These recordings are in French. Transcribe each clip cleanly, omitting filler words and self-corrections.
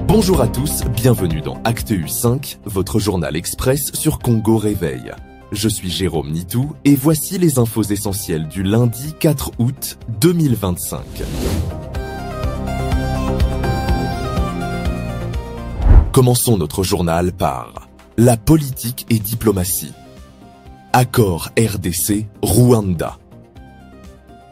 Bonjour à tous, bienvenue dans Actu 5, votre journal express sur Congo Réveil. Je suis Jérôme Nitou et voici les infos essentielles du lundi 4 août 2025. Commençons notre journal par la politique et diplomatie. Accord RDC-Rwanda.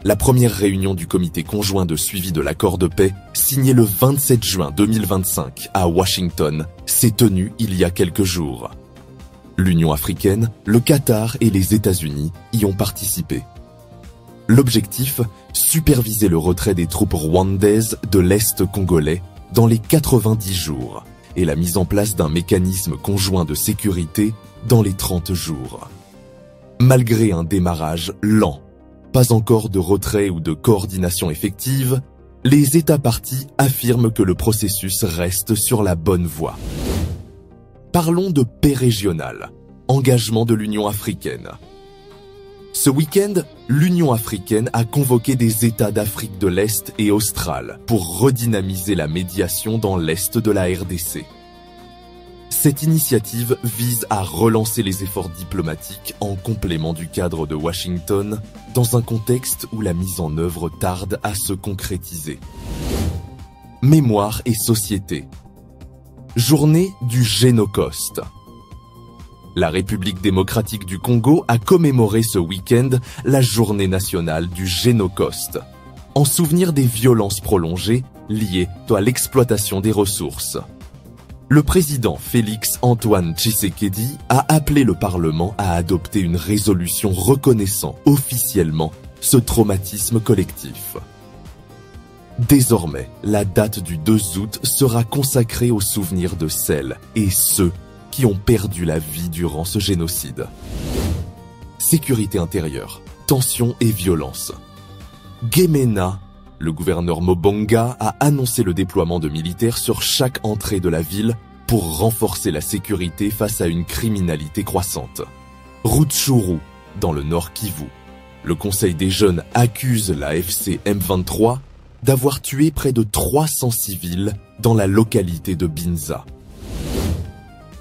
La première réunion du comité conjoint de suivi de l'accord de paix, signé le 27 juin 2025 à Washington, s'est tenue il y a quelques jours. L'Union africaine, le Qatar et les États-Unis y ont participé. L'objectif, superviser le retrait des troupes rwandaises de l'Est congolais dans les 90 jours et la mise en place d'un mécanisme conjoint de sécurité dans les 30 jours. Malgré un démarrage lent, pas encore de retrait ou de coordination effective, les États parties affirment que le processus reste sur la bonne voie. Parlons de paix régionale, engagement de l'Union africaine. Ce week-end, l'Union africaine a convoqué des États d'Afrique de l'Est et australe pour redynamiser la médiation dans l'Est de la RDC. Cette initiative vise à relancer les efforts diplomatiques en complément du cadre de Washington, dans un contexte où la mise en œuvre tarde à se concrétiser. Mémoire et société. Journée du Génocauste. La République démocratique du Congo a commémoré ce week-end la journée nationale du Génocauste, en souvenir des violences prolongées liées à l'exploitation des ressources. Le président Félix Antoine Tshisekedi a appelé le Parlement à adopter une résolution reconnaissant officiellement ce traumatisme collectif. Désormais, la date du 2 août sera consacrée au souvenir de celles et ceux qui ont perdu la vie durant ce génocide. Sécurité intérieure, tensions et violence. Gemena, le gouverneur Mobonga a annoncé le déploiement de militaires sur chaque entrée de la ville pour renforcer la sécurité face à une criminalité croissante. Rutshuru, dans le nord Kivu, le Conseil des jeunes accuse la FC M23 d'avoir tué près de 300 civils dans la localité de Binza.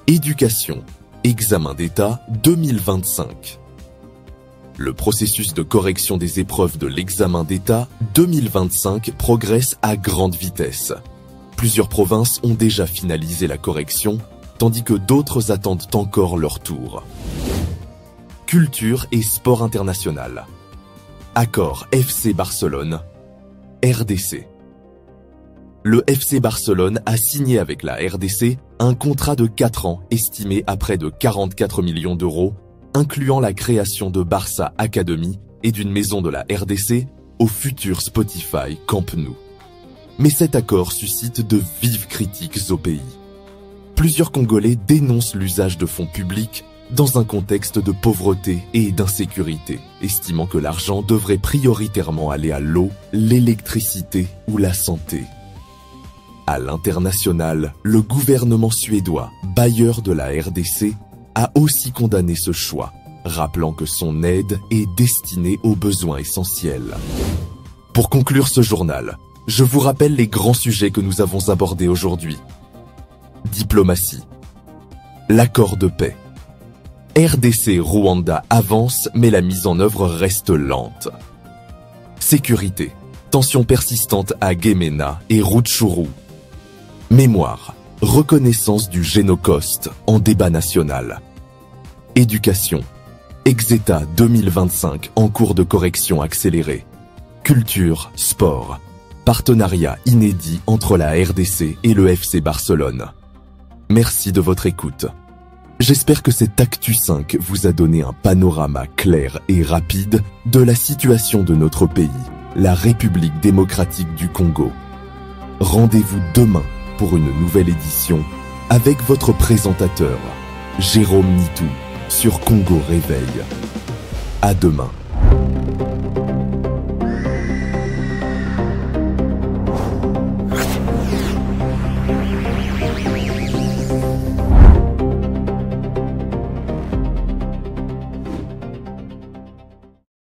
Éducation, examen d'État 2025. Le processus de correction des épreuves de l'examen d'État 2025 progresse à grande vitesse. Plusieurs provinces ont déjà finalisé la correction, tandis que d'autres attendent encore leur tour. Culture et sport international. Accord FC Barcelone, RDC. Le FC Barcelone a signé avec la RDC un contrat de 4 ans estimé à près de 44 millions d'euros, incluant la création de Barça Academy et d'une maison de la RDC au futur Spotify Camp Nou. Mais cet accord suscite de vives critiques au pays. Plusieurs Congolais dénoncent l'usage de fonds publics dans un contexte de pauvreté et d'insécurité, estimant que l'argent devrait prioritairement aller à l'eau, l'électricité ou la santé. À l'international, le gouvernement suédois, bailleur de la RDC, a aussi condamné ce choix, rappelant que son aide est destinée aux besoins essentiels. Pour conclure ce journal, je vous rappelle les grands sujets que nous avons abordés aujourd'hui. Diplomatie. L'accord de paix. RDC-Rwanda avance, mais la mise en œuvre reste lente. Sécurité. Tensions persistantes à Gemena et Rutshuru. Mémoire. Reconnaissance du Génocauste en débat national. Éducation. Exeta 2025 en cours de correction accélérée. Culture, sport. Partenariat inédit entre la RDC et le FC Barcelone. Merci de votre écoute. J'espère que cette Actu 5 vous a donné un panorama clair et rapide de la situation de notre pays, la République démocratique du Congo. Rendez-vous demain pour une nouvelle édition avec votre présentateur, Jérôme Nitou, sur Congo Réveil. À demain.